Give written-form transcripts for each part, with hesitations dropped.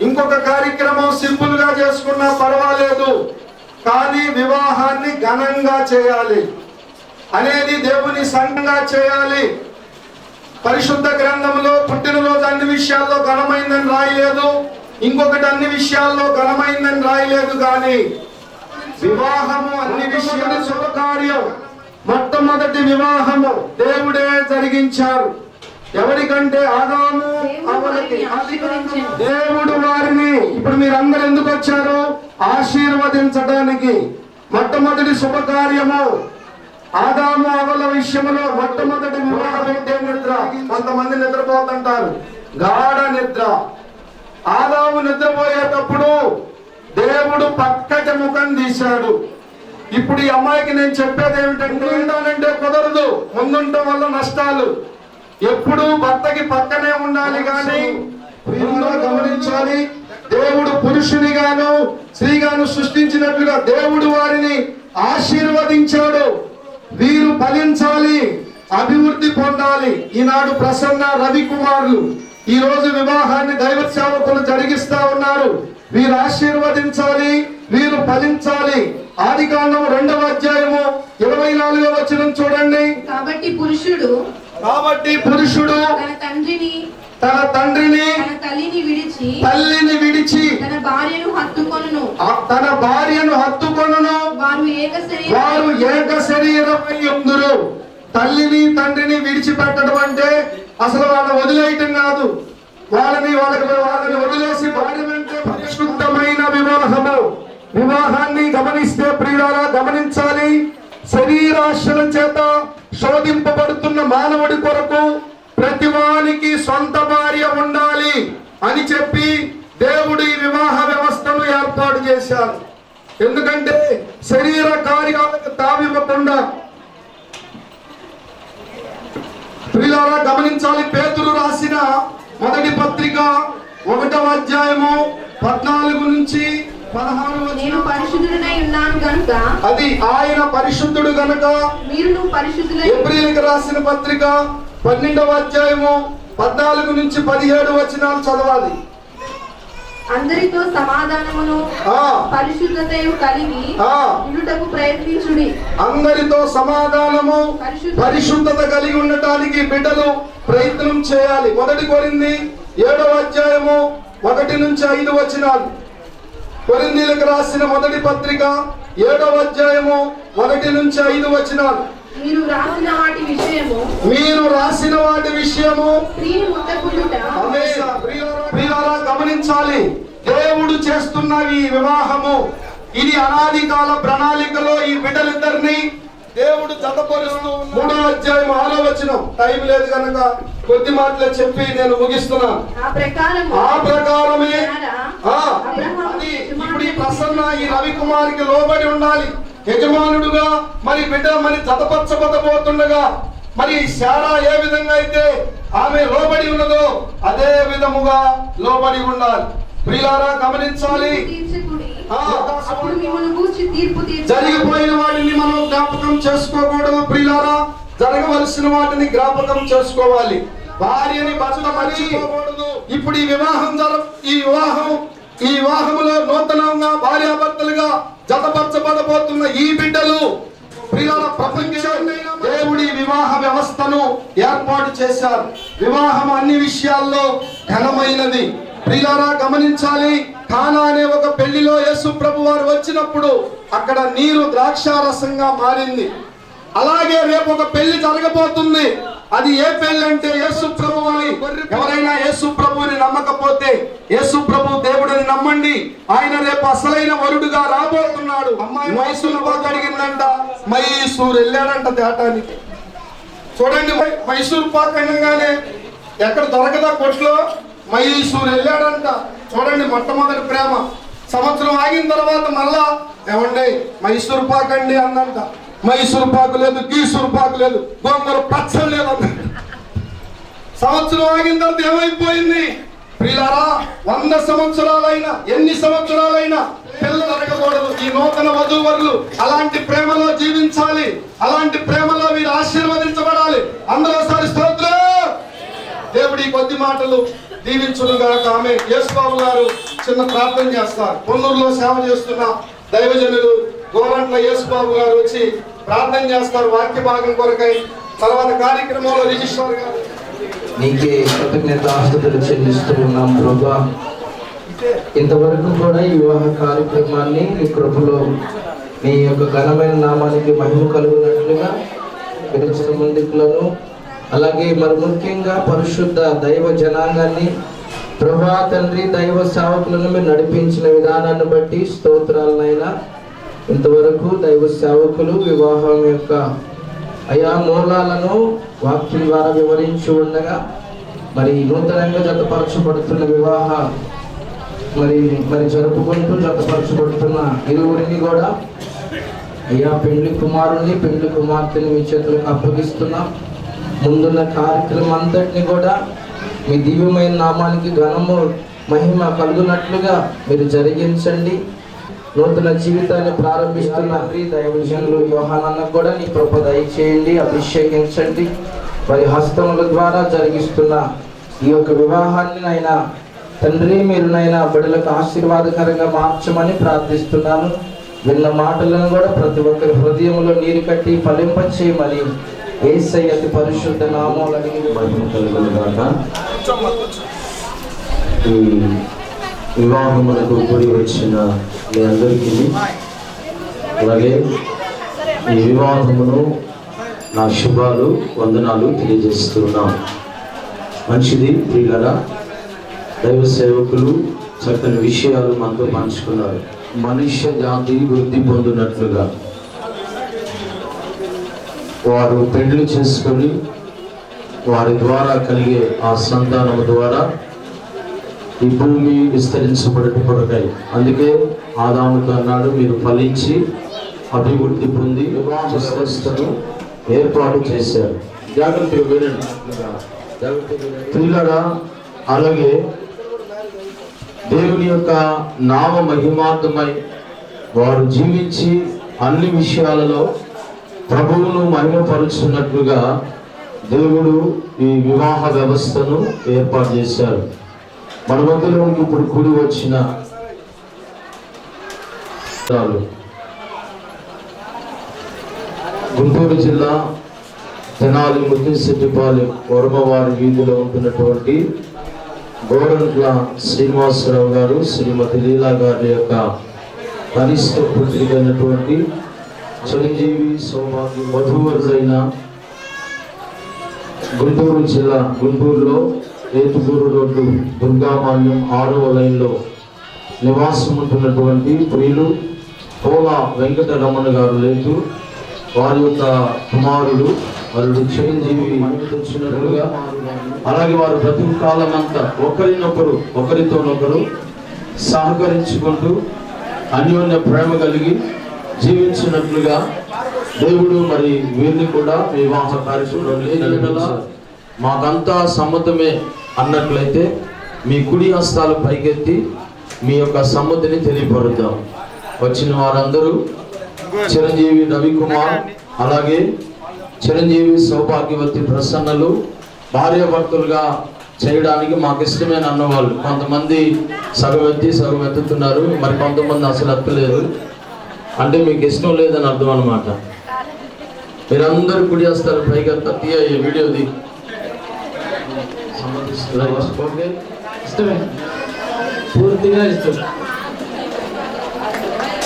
ఇంకొక కార్యక్రమం సింపుల్ గా చేసుకున్నా పర్వాలేదు, కానీ వివాహాన్ని ఘనంగా చేయాలి అనేది దేవుని సంఘంగా చేయాలి. పరిశుద్ధ గ్రంథంలో పుట్టినరోజు అన్ని విషయాల్లో ఘనమైందని రాయలేదు, ఇంకొకటి అన్ని విషయాల్లో ఘనమైందని రాయలేదు. కానీ వివాహము అన్ని విషయాలు శుభకార్యం. మొట్టమొదటి వివాహము దేవుడే జరిగించారు. ఎవరికంటే ఆదాము హవ్వలకి. దేవుడు వారిని, ఇప్పుడు మీరందరూ ఎందుకు వచ్చారు? ఆశీర్వదించడానికి. మొట్టమొదటి శుభకార్యము ఆదాము హవ్వల విషయంలో మొట్టమొదటి వివాహం అంటే నిద్ర. కొంతమంది నిద్రపోతుంటారు, గాఢ నిద్ర. ఆదాము నిద్రపోయేటప్పుడు దేవుడు పక్కటి ముఖం తీశాడు. ఇప్పుడు ఈ అమ్మాయికి నేను చెప్పేది ఏమిటంటే, ఉండాలంటే కుదరదు, ముందుండటం వల్ల నష్టాలు. ఎప్పుడు భర్తకి పక్కనే ఉండాలి, కానీ గమనించాలి. దేవుడు పురుషునిగాను స్త్రీగాను సృష్టించినట్లుగా దేవుడు వారిని ఆశీర్వదించాడు. వీరు ఫలించాలి, అభివృద్ధి పొందాలి. ఈనాడు ప్రసన్న రవికుమారులు ఈ రోజు వివాహాన్ని దైవ సేవకులు జరిగిస్తా ఉన్నారు. వీరు ఆశీర్వదించాలి, వీరు ఫలించాలి. ఆదికాండం 2వ అధ్యాయము 24వ వచనం చూడండి. కాబట్టి పురుషుడు తన తండ్రిని తల్లిని విడిచి తన భార్యను హత్తుకొనును, వారు ఏక శరీరమై ఉందురు. తల్లిని తండ్రిని విడిచిపెట్టడం అంటే అసలు వాళ్ళని వదిలేయటం కాదు. వాళ్ళని వదిలేసి భార్య అంటే పరిశుద్ధమైన వివాహము. వివాహాన్ని గమనిస్తే ప్రియులారా గమనించాలి. శరీరాశల చేత శోధింపబడుతున్న మానవుడి కొరకు ప్రతివానికి సొంత భార్య ఉండాలి అని చెప్పి దేవుడు ఈ వివాహ వ్యవస్థను ఏర్పాటు చేశారు. ఎందుకంటే శరీర కార్యాలకు తావివ్వకుండా. ప్రియులారా గమనించాలి. పేతురు రాసిన మొదటి పత్రిక 1వ అధ్యాయము 14 నుంచి 16. నేను పరిశుద్ధుడనై ఉన్నాను గనుక, అది ఆయన పరిశుద్ధుడు గనుక. మీరును పరిశుద్ధులై. ఏప్రిల్కి రాసిన పత్రిక 12వ అధ్యాయము 14 నుంచి 17 వచనాలు చదవాలి. అందరితో సమాధానమును పరిశుద్ధతయు కలిగి ఉండుటకు ప్రయత్నించుడి. అందరితో సమాధానము పరిశుద్ధత కలిగి ఉండటానికి బిడ్డలు ప్రయత్నం చేయాలి. 1 కొరింథీ 7వ అధ్యాయము 1 నుంచి 5 వచనాలు. కొరింథీలకు రాసిన మొదటి పత్రిక 7వ అధ్యాయము 1 నుంచి 5 వచనాలు. మీరు రాసిన వాటి విషయము గమనించాలి. దేవుడు చేస్తున్న ఈ వివాహము ఇది అనాది కాల ప్రణాళికలో ఈ బిడ్డలిద్దరిని దేవుడు జతపరుస్తూ. 3వ అధ్యాయం 6వ వచనం. టైం లేదు కనుక కొద్ది మాటలు చెప్పి నేను ముగిస్తున్నా. ఆ ప్రకారమే ఇప్పుడు ఈ ప్రసన్న ఈ రవికుమారికి లోబడి ఉండాలి యజమానుడుగా. మరి బిడ్డ మరి జతపరచబడబోతుండగా మరి శారా ఏ విధంగా అయితే ఆమె లోబడి ఉన్నదో అదే విధముగా లోబడి ఉండాలి. ప్రియులారా గమనించాలి. జరిగిపోయిన వాటిని మనం జ్ఞాపకం చేసుకోకూడదు. ప్రియులారా జరగవలసిన వాటిని జ్ఞాపకం చేసుకోవాలి. భార్యని భర్త మర్చిపోకూడదు. ఇప్పుడు ఈ వివాహములో నూతనంగా భార్యాభర్తలుగా జతపరచబడబోతున్న ఈ బిడ్డలు ప్రియుల ప్రపంచాన్ని దేవుడి వివాహ వ్యవస్థను ఏర్పాటు చేశారు. వివాహం అన్ని విషయాల్లో ఘనమైనది. ప్రియులారా గమనించాలి. కానా అనే ఒక పెళ్లిలో యేసు ప్రభు వారు వచ్చినప్పుడు అక్కడ నీరు ద్రాక్షారసంగా మారింది. అలాగే రేపు ఒక పెళ్లి జరగబోతుంది. అది ఏ పెళ్లి అంటే యేసు ప్రభు అని. ఎవరైనా యేసు ప్రభుని నమ్మకపోతే యేసు ప్రభు దేవుడిని నమ్మండి. ఆయన రేపు అసలైన వరుడుగా రాబోతున్నాడు. అమ్మాయి మైసూరు బాగా అడిగిందంట, మైసూరు వెళ్ళాడంట తేటానికి. చూడండి, మైసూరు పాక్ అనగానే ఎక్కడ దొరకదా కొట్లో, మైసూరు వెళ్ళాడంట. చూడండి, మొట్టమొదటి ప్రేమ. సంవత్సరం ఆగిన తర్వాత మళ్ళా ఏమండి మైసూరు పాక్ అండి అందంట. మైసూరు పాకు లేదు, గీసూరు పాకు లేదు, గోంగూర పచ్చడి లేదు అన్న. సంవత్సరం ఆగిన తర్వాత ఏమైపోయింది? ప్రియులారా 100 సంవత్సరాలైనా ఎన్ని సంవత్సరాలైనా పిల్లలు అడగకూడదు. ఈ నూతన వధూవరులు అలాంటి ప్రేమలో జీవించాలి. అలాంటి ప్రేమలో మీరు ఆశీర్వదించబడాలి. అందరూ ఒకసారి స్తోత్రం. దేవుడి కొద్ది మాటలు దీవించును గాక. ఆమె యేసుబాబు గారు చిన్న ప్రార్థన చేస్తారు. పొన్నూరులో సేవ చేస్తున్న దైవజనులు గోరంట్ల యేసుబాబు గారు వచ్చి ప్రార్థన చేస్తారు వాక్య భాగం కొరకై. తర్వాత కార్యక్రమంలో రిజిస్ట్రార్ గారు నీకే కృతజ్ఞతాస్తుతులు చెల్లిస్తూ ఉన్నాం ప్రభువా. ఇంతవరకు కూడా ఈ వివాహ కార్యక్రమాన్ని నీ కృపలో నీ యొక్క ఘనమైన నామానికి మహిమ కలుగునట్లుగా పిలిచిన ముందుకులను, అలాగే మరి ముఖ్యంగా పరిశుద్ధ దైవ జనాంగాన్ని ప్రభా తండ్రి దైవ సేవకులను మీరు నడిపించిన విధానాన్ని బట్టి స్తోత్రాలనైనా. ఇంతవరకు దైవ సేవకులు వివాహం యొక్క అయా మూలాలను వాక్యం ద్వారా వివరించి ఉండగా మరి నూతనంగా జతపరచబడుతున్న వివాహ మరి జరుపుకుంటూ జతపరచబడుతున్న ఇరువురిని కూడా అయ్యా పెండ్లి కుమారుని పెండ్లి కుమార్తెని మీ చేతులకు అప్పగిస్తున్నాం. ముందున్న కార్యక్రమం అంతటిని కూడా మీ దివ్యమైన నామానికి ఘనము మహిమ కలుగునట్లుగా మీరు జరిగించండి. నూతన జీవితాన్ని ప్రారంభిస్తున్న దైవజనులు యోహానన్నకు కూడా నీ కృప దయచేయండి, అభిషేకించండి. వారి హస్తముల ద్వారా జరిగిస్తున్న ఈ యొక్క వివాహాన్ని నైనా తండ్రి మీరునైనా బిడ్డలకు ఆశీర్వాదకరంగా మార్చమని ప్రార్థిస్తున్నాను. విన్న మాటలను కూడా ప్రతి ఒక్కరి హృదయంలో నీరు కట్టి ఫలింపచేయమని యేసయ్య అతి పరిశుద్ధ నామములో మహిమ కలుగునుగాక. ఈ వివాహములకు కూడి వచ్చిన మీ అందరికీ అలాగే ఈ వివాహమును నా శుభాలు వందనాలు తెలియజేస్తున్నాం. మంచిది ప్రియులారా, దైవ సేవకులు చక్కని విషయాలు మనతో పంచుకున్నారు. మనుష్య జాతి వృద్ధి పొందినట్లుగా వారు పెళ్లి చేసుకొని వారి ద్వారా కలిగే ఆ సంతానము ద్వారా ఈ భూమి విస్తరించబడట కొరకై. అందుకే ఆదాముతో అన్నాడు, మీరు ఫలించి అభివృద్ధి పొంది వివాహ వ్యవస్థను ఏర్పాటు చేశారు. జాగ్రత్తగా వినండి పిల్లరా. అలాగే దేవుని యొక్క నామ మహిమార్థమై వారు జీవించి అన్ని విషయాలలో ప్రభువును మహిమపరుచున్నట్లుగా దేవుడు ఈ వివాహ వ్యవస్థను ఏర్పాటు చేశారు. మన మధ్యలో ఇప్పుడు కూడి వచ్చిన గుంటూరు జిల్లా తెనాలి ముత్తిశెట్టిపాలెం వరమవారి వీధిలో ఉంటున్నటువంటి గోరంట్ల శ్రీనివాసరావు గారు, శ్రీమతి లీలా గారి యొక్క కనిష్ట పుత్రిక అయినటువంటి చిరంజీవి సౌభాగ్య వధూవరుడైన గుంటూరు జిల్లా గుంటూరులో ఏటుగూరు రోడ్డు దుర్గామాన్యం 6వ లైన్లో నివాసం ఉంటున్నటువంటి ప్రియులు పోల వెంకటరమణ గారు లేదు. వారి యొక్క కుమారుడు వాళ్ళు చిరంజీవి తెచ్చినట్లుగా అలాగే వారు బ్రతుకు కాలం అంతా ఒకరితోనొకరు సహకరించుకుంటూ అన్యోన్య ప్రేమ కలిగి జీవించినట్లుగా దేవుడు మరి వీరిని కూడా వివాహ కార్యక్రమంలో మాకంతా సమ్మతమే అన్నట్లయితే మీ కుడి హస్తాలు పైకెత్తి మీ యొక్క సమ్మతిని తెలియపరుద్దాం. వచ్చిన వారందరూ చిరంజీవి రవికుమార్, అలాగే చిరంజీవి సౌభాగ్యవతి ప్రసన్నలు భార్యాభర్తలుగా చేయడానికి మాకు ఇష్టమైన అన్నవాళ్ళు. కొంతమంది సగం ఎత్తుతున్నారు, మరి కొంతమంది అసలు ఎత్తలేదు. అంటే మీకు ఇష్టం లేదని అర్థం అన్నమాట. మీరందరూ కుడి వస్తారు పైగా తత్తి వీడియోది ఇష్టమే, పూర్తిగా ఇష్టం.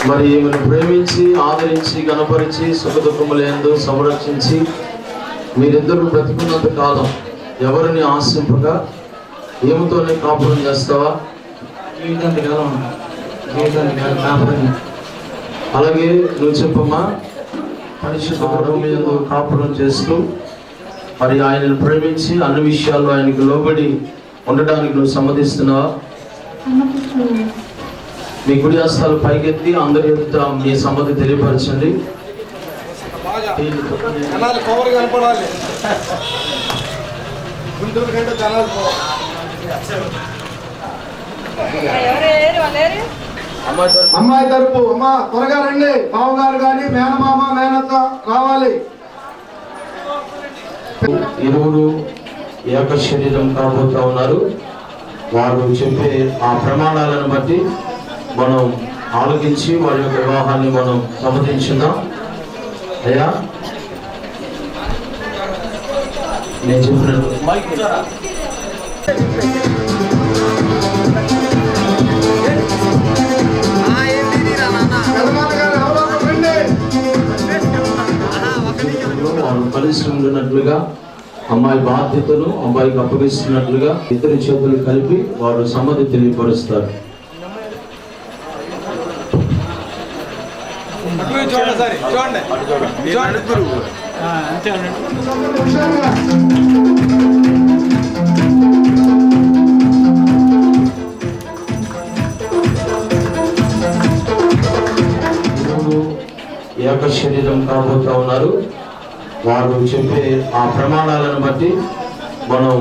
మరి ఈమెను ప్రేమించి ఆదరించి గణపరిచి సుఖ దుఃఖములందు సంరక్షించి మీరిద్దరూ బ్రతికున్నంత కాలం ఎవరిని ఆశింపగా ఏమితోనే కాపురం చేస్తావా? అలాగే నువ్వు చెప్పమ్మా, పరిశుద్ధ కాపురం చేస్తూ మరి ఆయనను ప్రేమించి అన్ని విషయాల్లో ఆయనకు లోబడి ఉండడానికి నువ్వు సమ్మతిస్తున్నావా? మీ కుడి హస్తాలు పైకెత్తి అందరి ఎదుట మీ సమ్మతి తెలియపరచండి. అమ్మాయి తరపు అమ్మా త్వరగా రండి. బావగారు కానీ మేనమామ మేనత్త రావాలి. ఇరువురు ఏక శరీరం కాబోతా ఉన్నారు. వారు చెప్పే ఆ ప్రమాణాలను బట్టి మనం ఆలోచించి వారి యొక్క వివాహాన్ని మనం సమ్మతించుదాం. అయ్యా నేను చెప్పినట్టు వారు కలిసి ఉండినట్లుగా అమ్మాయి బాధ్యతను అబ్బాయికి అప్పగిస్తున్నట్లుగా ఇద్దరి చేతులు కలిపి వారు సమ్మతి తెలియపరుస్తారు. ఏక శరీరం కాబోతా ఉన్నారు. వారు చెప్పే ఆ ప్రమాణాలను బట్టి మనం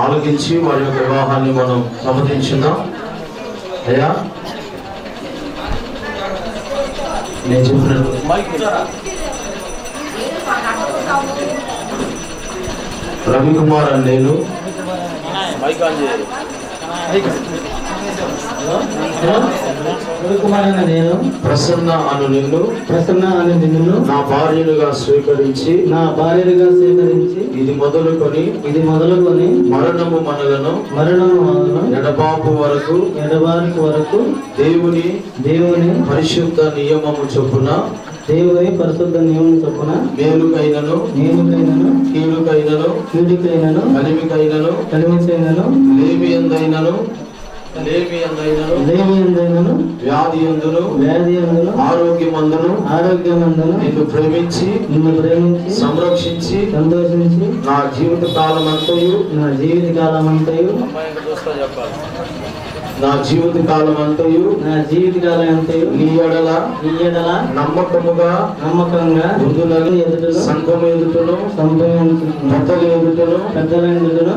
ఆలోచించి వారి యొక్క వివాహాన్ని మనం సమ్మతించుదాం. అయ్యా నేను చెప్పినట్టు రవికుమార్ అని నేను ప్రసన్న అను నిన్ను నా భార్యలుగా స్వీకరించి ఇది మొదలుకొని మరణము మనలను ఎడబాపు వరకు దేవుని పరిశుద్ధ నియమము చొప్పున మేలుకైనను కీడుకైనను కలిమికైనను లేమి ఎందైనను వ్యాధి అందును ఆరోగ్యమందును నిన్ను ప్రేమించి సంరక్షించి నా జీవిత కాలమంతయు నీ ఎడల నమ్మకముగా సంఘము ఎదుటను పెద్దల ఎదుటను